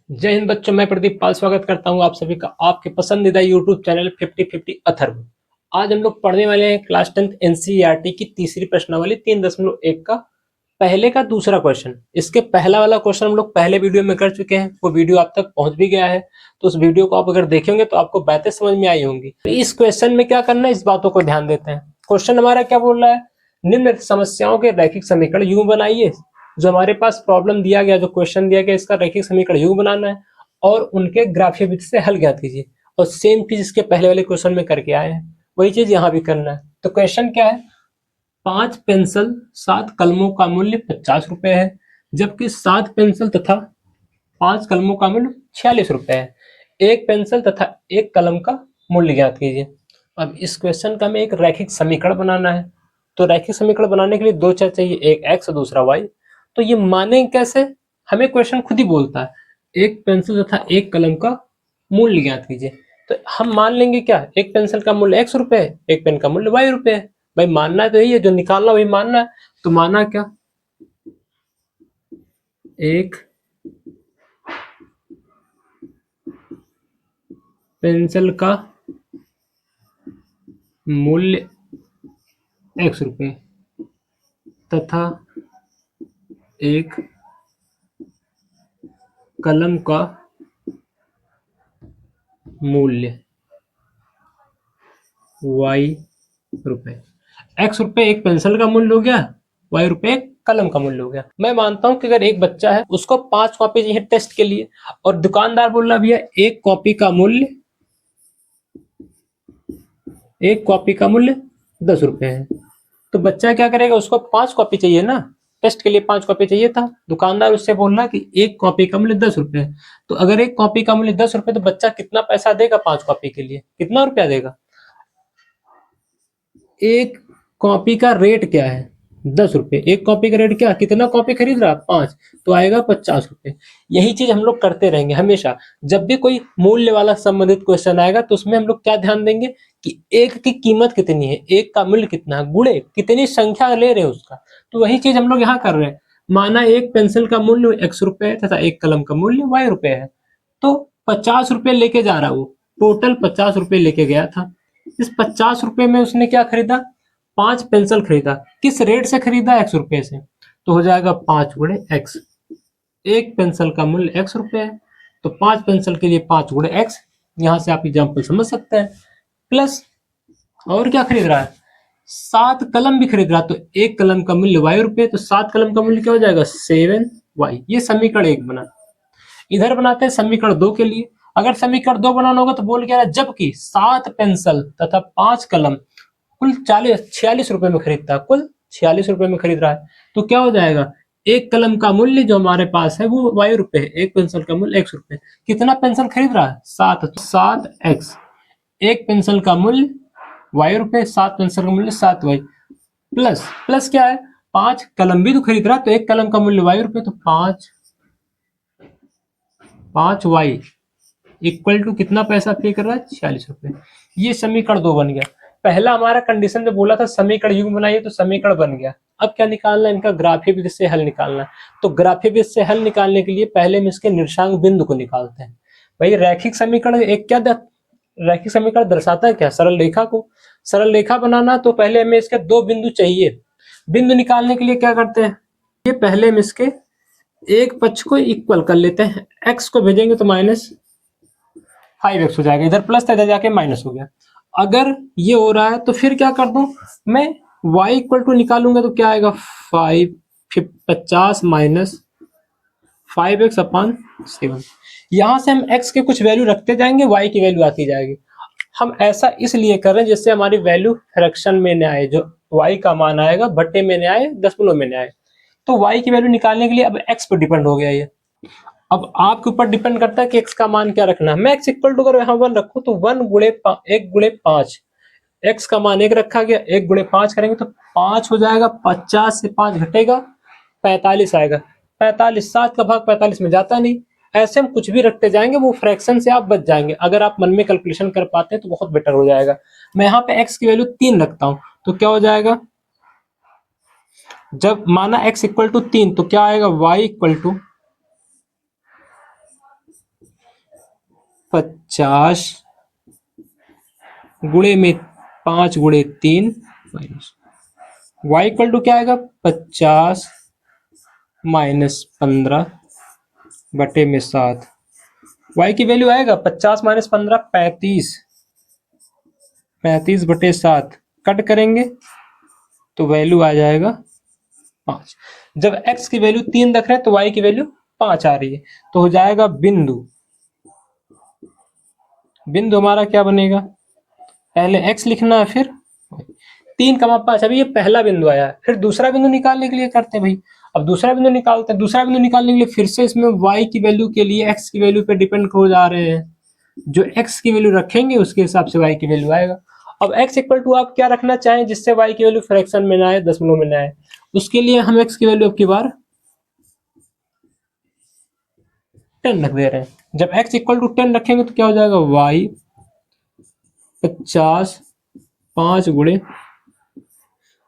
जय हिंद बच्चों, मैं प्रदीप पाल स्वागत करता हूं आप सभी का आपके पसंदीदा यूट्यूब चैनल 50-50 अथर्व। आज हम लोग पढ़ने वाले हैं क्लास 10th एनसीईआरटी की तीसरी प्रश्नावली 3.1 का पहले का दूसरा क्वेश्चन। इसके पहला वाला क्वेश्चन हम लोग पहले वीडियो में कर चुके हैं, वो वीडियो आप तक पहुंच भी गया है। तो उस वीडियो को आप अगर देखेंगे तो आपको बातें समझ में आई होंगी। तो इस क्वेश्चन में क्या करना है, इस बातों को ध्यान देते हैं। क्वेश्चन हमारा क्या बोल रहा है, निम्न समस्याओं के रैखिक समीकरण यूं बनाइए। जो हमारे पास प्रॉब्लम दिया गया, जो क्वेश्चन दिया गया, इसका रैखिक समीकरण यूं बनाना है और उनके ग्राफीय विधि से हल ज्ञात कीजिए। और सेम चीज इसके पहले वाले क्वेश्चन में करके आए हैं, वही चीज यहाँ भी करना है। तो क्वेश्चन क्या है, 5 पेंसिल 7 कलमों का मूल्य 50 रुपए है, जबकि 7 पेंसिल तथा 5 कलमों का मूल्य 46 रुपए है। एक पेंसिल तथा एक कलम का मूल्य ज्ञात कीजिए। अब इस क्वेश्चन का हमें एक रैखिक समीकरण बनाना है। तो रैखिक समीकरण बनाने के लिए दो चर चाहिए, एक एक्स और दूसरा वाई। तो ये माने कैसे, हमें क्वेश्चन खुद ही बोलता है एक पेंसिल तथा एक कलम का मूल्य ज्ञात कीजिए। तो हम मान लेंगे क्या, एक पेंसिल का मूल्य एक्स रुपए है, एक पेन का मूल्य वाई रुपए है। भाई मानना है तो यही है, जो निकालना वही मानना है। तो माना क्या, एक पेंसिल का मूल्य एक्स रुपए तथा एक कलम का मूल्य वाई रुपए। एक्स रुपए एक पेंसिल का मूल्य हो गया, वाई रुपए एक कलम का मूल्य हो गया। मैं मानता हूं कि अगर एक बच्चा है, उसको 5 कॉपी चाहिए टेस्ट के लिए, और दुकानदार बोल रहा भैया एक कॉपी का मूल्य 10 रुपए है। तो बच्चा क्या करेगा, उसको 5 कॉपी चाहिए ना, टेस्ट के लिए 5 कॉपी चाहिए था। दुकानदार उससे बोल रहा कि एक कॉपी का मूल्य 10 रुपए है। तो अगर एक कॉपी का मूल्य 10 रुपए, तो बच्चा कितना पैसा देगा 5 कॉपी के लिए, कितना रुपया देगा। एक कॉपी का रेट क्या है, 10 रुपए। एक कॉपी का रेट क्या, कितना कॉपी खरीद रहा, 5, तो आएगा 50 रुपए। यही चीज हम लोग करते रहेंगे हमेशा। जब भी कोई मूल्य वाला संबंधित क्वेश्चन आएगा तो उसमें हम लोग क्या ध्यान देंगे कि एक की कीमत कितनी है, एक का मूल्य कितना है, गुणे कितनी संख्या ले रहे हैं उसका। तो वही चीज हम लोग यहाँ कर रहे हैं। माना एक पेंसिल का मूल्य एक्स रुपए है तथा एक कलम का मूल्य वाई रुपए है। तो 50 रुपए लेके जा रहा, वो टोटल 50 रुपए लेके गया था। इस 50 रुपए में उसने क्या खरीदा, 5 पेंसिल खरीदा। किस रेट से खरीदा, एक्स रुपए से। तो हो जाएगा 5 गुणे एक्स। एक पेंसिल का मूल्य एक्स रुपए है, तो 5 पेंसिल के लिए 5 गुणे एक्स। यहां से आप एग्जाम्पल समझ सकते हैं। प्लस और क्या खरीद रहा है, 7 कलम भी खरीद रहा, तो एक कलम का मूल्य वाई रुपए, तो 7 कलम का मूल्य क्या हो जाएगा, 7 वाई। ये समीकरण 1 बना। इधर बनाते हैं समीकरण 2 के लिए। अगर समीकरण 2 बनाना होगा तो बोल क्या रहा है, जबकि 7 पेंसिल तथा 5 कलम कुल 46 रुपए में खरीदता है, कुल 46 रुपए में खरीद रहा है। तो क्या हो जाएगा, एक कलम का मूल्य जो हमारे पास है वो वाई रुपए है, एक पेंसिल का मूल्य एक्स रुपए। कितना पेंसिल खरीद रहा है, 7 एक्स। एक पेंसिल का मूल्य वाई रुपए, 7 पेंसिल का मूल्य 7 वाई। प्लस प्लस क्या है, 5 कलम भी तो खरीद रहा है, तो एक कलम का मूल्य वाई रुपए, तो 5 वाई इक्वल टू कितना पैसा पे कर रहा है, 46 रुपए। ये समीकरण 2 बन गया। पहला हमारा कंडीशन में बोला था समीकरण युग्म बनाइए, तो समीकरण बन गया। अब क्या निकालना है, इनका ग्राफीय विधि से हल निकालना है। तो ग्राफीय विधि से हल निकालने के लिए पहले हम इसके निर्देशांक बिंदु को निकालते हैं। भाई रैखिक समीकरण एक क्या रैखिक समीकरण दर्शाता है क्या, सरल रेखा को। सरल रेखा बनाना तो पहले हमें इसके 2 बिंदु चाहिए। बिंदु निकालने के लिए क्या करते हैं, ये पहले हम इसके एक पक्ष को इक्वल कर लेते हैं। एक्स को भेजेंगे तो -5x हो जाएगा, इधर प्लस था इधर जाके माइनस हो गया। अगर ये हो रहा है तो फिर क्या कर दूं मैं, y इक्वल टू निकालूंगा तो क्या आएगा, 50 माइनस 5x/7। यहां से हम x के कुछ वैल्यू रखते जाएंगे, y की वैल्यू आती जाएगी। हम ऐसा इसलिए कर रहे हैं जिससे हमारी वैल्यू फ्रैक्शन में न आए, जो y का मान आएगा भट्टे में न आए, दशमलव में न आए। तो y की वैल्यू निकालने के लिए अब x पर डिपेंड हो गया ये। अब आपके ऊपर डिपेंड करता है कि x का मान क्या रखना है। मैं x इक्वल टू अगर यहाँ 1 रखूं तो 1 गुणे 5, x का मान 1 रखा गया, 1 गुणे 5 करेंगे तो 5 हो जाएगा, 50 से 5 घटेगा 45 आएगा। 45, 7 का भाग 45 में जाता नहीं। ऐसे हम कुछ भी रखते जाएंगे, वो फ्रैक्शन से आप बच जाएंगे। अगर आप मन में कैलकुलेशन कर पाते हैं तो बहुत बेटर हो जाएगा। मैं यहाँ पे x की वैल्यू 3 रखता हूँ, तो क्या हो जाएगा, जब माना x इक्वल टू 3 तो क्या आएगा, y इक्वल टू 50 गुणे में 5 गुणे 3 माइनस y इक्वल टू क्या आएगा 50 माइनस 15 बटे में 7। y की वैल्यू आएगा 50 माइनस 15 35, 35 बटे 7 कट करेंगे तो वैल्यू आ जाएगा 5। जब x की वैल्यू 3 रख रहे हैं तो y की वैल्यू 5 आ रही है, तो हो जाएगा बिंदु हमारा क्या बनेगा, पहले x लिखना है फिर 3,5। अभी ये पहला बिंदु आया है, फिर दूसरा बिंदु निकालने के लिए करते हैं भाई। अब दूसरा बिंदु निकालते हैं, दूसरा बिंदु निकालने के लिए फिर से इसमें y की वैल्यू के लिए x की वैल्यू पे डिपेंड हो जा रहे हैं। जो x की वैल्यू रखेंगे उसके हिसाब से y की वैल्यू आएगा। अब x इक्वल टू आप क्या रखना चाहें जिससे y की वैल्यू फ्रैक्शन में ना आए, दशमलव में ना आए, उसके लिए हम x की वैल्यू अब की बार 10 रख दे रहे हैं। जब x इक्वल टू 10 रखेंगे तो क्या हो जाएगा y 50 5 गुणे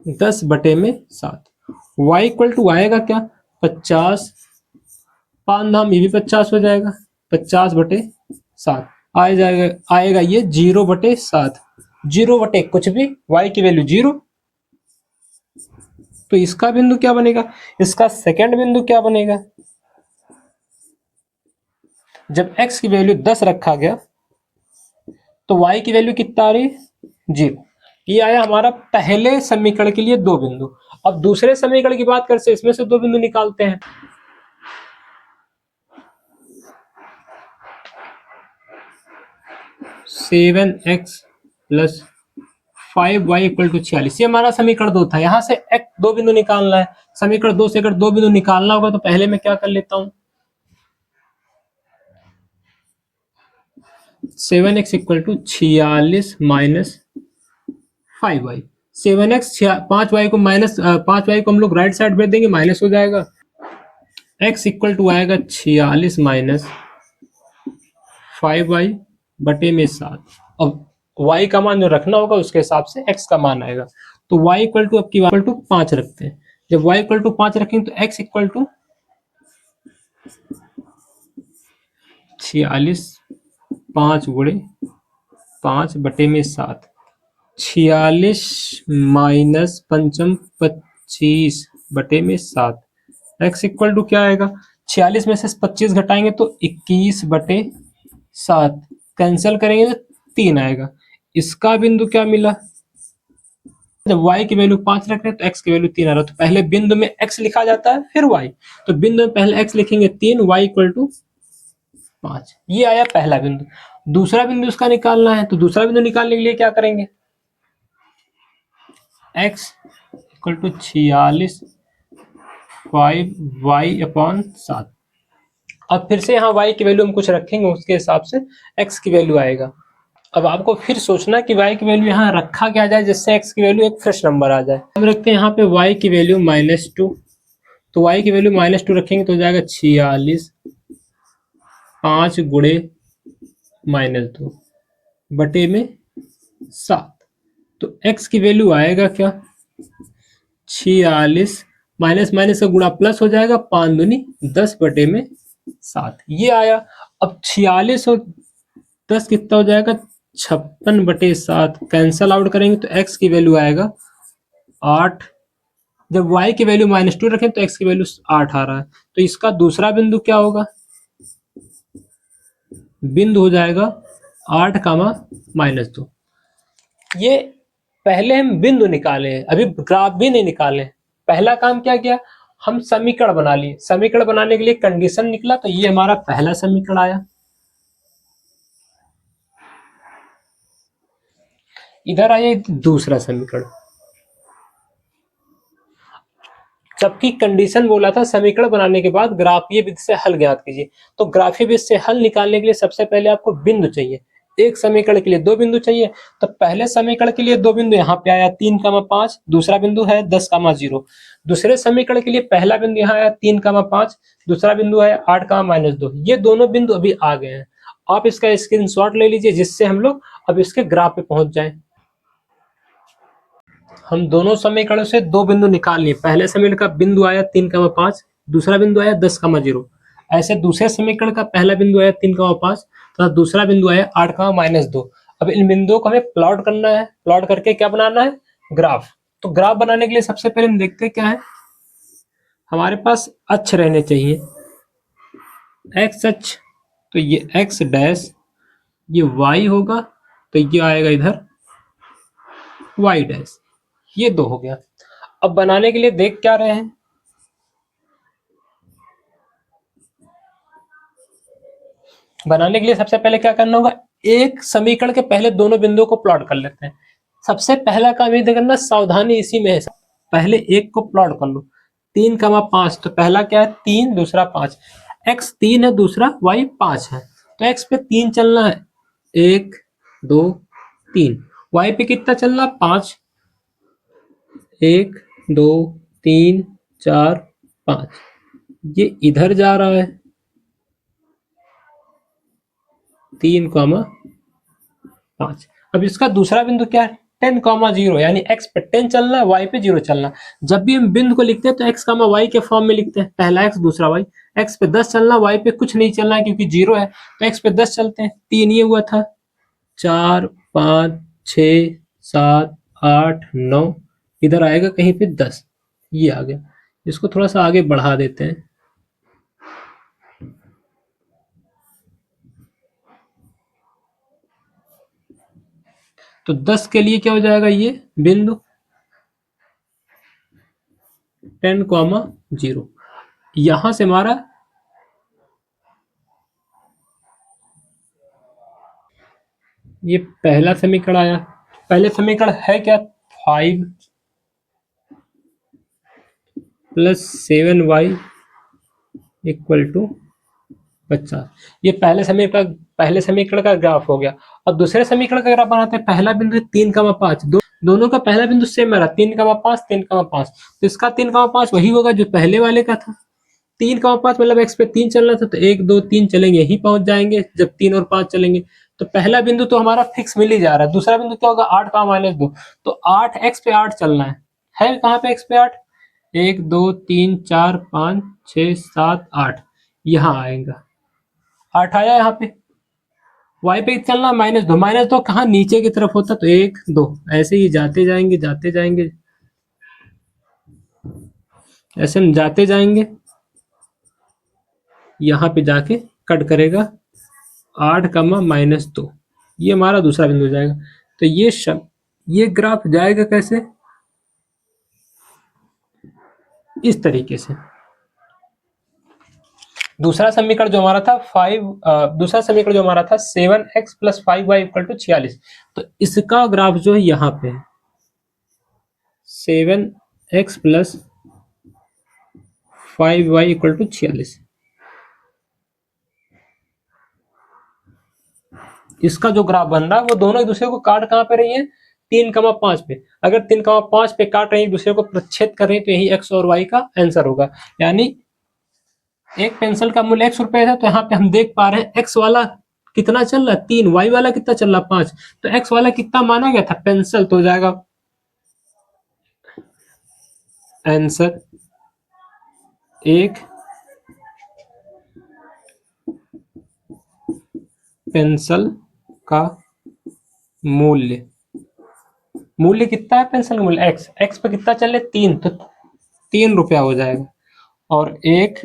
10 बटे में 7। y इक्वल टू आएगा क्या 50, 5 धाम ये भी 50 हो जाएगा, 50 बटे 7 आएगा ये 0 बटे 7, 0 बटे कुछ भी, y की वैल्यू 0। तो इसका बिंदु क्या बनेगा, इसका सेकंड बिंदु क्या बनेगा, जब x की वैल्यू 10 रखा गया तो y की वैल्यू कितना आ रही 0। ये आया हमारा पहले समीकरण के लिए 2 बिंदु। अब दूसरे समीकरण की बात करते हैं, इसमें से 2 बिंदु निकालते हैं। Seven x plus 5y equal to 46, ये हमारा समीकरण 2 था। यहां से x 2 बिंदु निकालना है। समीकरण 2 से अगर 2 बिंदु निकालना होगा तो पहले मैं क्या कर लेता हूं, 7x equal to 46 minus 5y। 7x 5y को माइनस 5y को हम लोग राइट साइड भेज देंगे, माइनस हो जाएगा। x इक्वल टू आएगा 46 माइनस 5y बटे में 7। अब y का मान जो रखना होगा उसके हिसाब से x का मान आएगा। तो y इक्वल टू अब की इक्वल टू 5 रखते हैं। जब y इक्वल टू 5 रखेंगे तो x इक्वल टू 46 5 गुणे 5 बटे में 7। 46 माइनस 5 25 बटे में 7। x इक्वल टू क्या आएगा, 46 में से 25 घटाएंगे तो 21 बटे 7, कैंसिल करेंगे तो 3 आएगा। इसका बिंदु क्या मिला, जब y की वैल्यू 5 रख रहे हैं तो x की वैल्यू 3 आ रहा है, तो पहले बिंदु में x लिखा जाता है फिर y। तो बिंदु में पहले x लिखेंगे 3, y इक्वल टू 5। ये आया पहला बिंदु। दूसरा बिंदु इसका निकालना है, तो दूसरा बिंदु निकालने के लिए क्या करेंगे, x equal to 46 5y upon 7। अब फिर से यहाँ y की वैल्यू हम कुछ रखेंगे, उसके हिसाब से x की वैल्यू आएगा। अब आपको फिर सोचना कि y की वैल्यू यहाँ रखा क्या जाए जिससे x की वैल्यू एक फ्रेश नंबर आ जाए। हम रखते हैं यहाँ पे y की वैल्यू -2, तो y की वैल्यू -2 रखेंगे तो हो जाएगा 46 5 गुणे -2 बटे में 7। तो x की वैल्यू आएगा क्या 46 माइनस माइनस का गुणा प्लस हो जाएगा, 5 दूनी 10 बटे में 7 ये आया। अब 46 और 10 कितना हो जाएगा 56 बटे 7, कैंसल आउट करेंगे तो x की वैल्यू आएगा 8। जब y की वैल्यू -2 रखें तो x की वैल्यू 8 आ रहा है, तो इसका दूसरा बिंदु क्या होगा, बिंदु हो जाएगा 8, -2। ये पहले हम बिंदु निकाले हैं, अभी ग्राफ भी नहीं निकाले। पहला काम क्या किया, हम समीकरण बना लिए। समीकरण बनाने के लिए कंडीशन निकला, तो ये हमारा पहला समीकरण आया। इधर आइए दूसरा समीकरण, जबकि कंडीशन बोला था समीकरण बनाने के बाद ग्राफीय विधि से हल ज्ञात कीजिए। तो ग्राफीय विधि से हल निकालने के लिए सबसे पहले आपको बिंदु चाहिए। एक समीकरण के लिए 2 बिंदु चाहिए, तो पहले समीकरण के लिए 2 बिंदु यहाँ पे आया 3,5, दूसरा बिंदु है 10,0। दूसरे समीकरण के लिए पहला बिंदु यहाँ आया 3,5, दूसरा बिंदु है 8,-2। ये दोनों बिंदु अभी आ गए हैं। आप इसका स्क्रीनशॉट ले लीजिए जिससे हम लोग अब इसके ग्राफ पे पहुंच जाए। हम दोनों समीकरणों से 2 बिंदु निकाल लिए। पहले समीकरण का बिंदु आया 3,5, दूसरा बिंदु आया 10,0। ऐसे दूसरे समीकरण का पहला बिंदु आया 3,5 तथा दूसरा बिंदु आया 8,-2। अब इन बिंदुओं को हमें प्लॉट करना है, प्लॉट करके क्या बनाना है, ग्राफ। तो ग्राफ बनाने के लिए सबसे पहले हम देखते हैं क्या है, हमारे पास अक्ष रहने चाहिए, एक्स अक्ष, तो ये एक्स डैश, ये वाई होगा, तो ये आएगा इधर वाई डैश, ये 2 हो गया। अब बनाने के लिए देख क्या रहे हैं, बनाने के लिए सबसे पहले क्या करना होगा, एक समीकरण के पहले दोनों बिंदुओं को प्लॉट कर लेते हैं। सबसे पहला काम ये करना, सावधानी इसी में है, पहले एक को प्लॉट कर लो, 3,5, तो पहला क्या है 3, दूसरा 5, x 3 है, दूसरा y 5 है, तो x पे 3 चलना है, 1 2 3, y पे कितना चलना 5, 1 2 3 4 5, ये इधर जा रहा है 3,5। अब इसका दूसरा बिंदु क्या है 10,0, यानी x पे 10 चलना है, y पे 0 चलना। जब भी हम बिंदु को लिखते हैं तो x, y के फॉर्म में लिखते हैं, पहला x दूसरा y, x पे 10 चलना, y पे कुछ नहीं चलना है क्योंकि 0 है, तो x पे 10 चलते हैं, 3 ये हुआ था, 4 5 6 7 8 9, इधर आएगा कहीं पे 10, ये आ गया। इसको थोड़ा सा आगे बढ़ा देते हैं, तो 10 के लिए क्या हो जाएगा, ये बिंदु 10,0, यहां से हमारा ये पहला समीकरण आया। पहले समीकरण है क्या, 5 + 7y = 50, ये पहले समीकरण का ग्राफ हो गया। अब दूसरे समीकरण का ग्राफ बनाते हैं, पहला बिंदु 3,5, दोनों का पहला बिंदु सेम आ रहा, 3,5 3,5, तो इसका 3,5 वही होगा जो पहले वाले का था, 3,5 मतलब x पे 3 चलना था, तो 1 2 3 चलेंगे, यही पहुंच जाएंगे जब 3 और 5 चलेंगे। तो पहला बिंदु तो हमारा फिक्स मिल ही जा रहा है, दूसरा बिंदु क्या होगा 8,-2, तो 8 x पे 8 चलना है कहाँ पे x पे 8, 1 2 3 4 5 6 7 8, यहाँ आएगा 8 आया यहाँ पे। y पे चलना -2, -2 कहाँ नीचे की तरफ होता, तो 1 2 ऐसे ही जाते जाएंगे ऐसे हम जाते जाएंगे, यहाँ पे जाके कट करेगा 8,-2, ये हमारा दूसरा बिंदु जाएगा। तो ये ग्राफ जाएगा कैसे, इस तरीके से। दूसरा समीकरण जो हमारा था 7x + 5y = 46, तो इसका ग्राफ जो है यहाँ पे 7x + 5y = 46, इसका जो ग्राफ बन रहा है वो दोनों एक दूसरे को काट कहाँ पे रही है, 3,5 पे। अगर 3,5 पे काट रही है, एक दूसरे को प्रच्छेद कर रही है, तो यही x और y का आंसर होगा। यानी एक पेंसिल का मूल्य x रुपए है, तो यहाँ पे हम देख पा रहे हैं x वाला कितना चल रहा है 3, y वाला कितना चल रहा है 5, तो x वाला कितना माना गया था पेंसिल, तो हो जाएगा आंसर 1 पेंसिल का मूल्य कितना है, पेंसिल का मूल्य x पे कितना चले 3, तो 3 रुपया हो जाएगा, और 1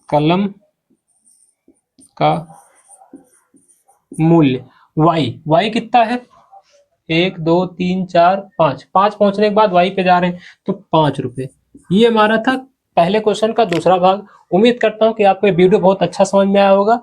कलम का मूल्य y कितना है 1 2 3 4 5 पहुंचने के बाद y पे जा रहे हैं, तो 5 रुपए। ये हमारा था पहले क्वेश्चन का दूसरा भाग। उम्मीद करता हूं कि आपको ये वीडियो बहुत अच्छा समझ में आया होगा।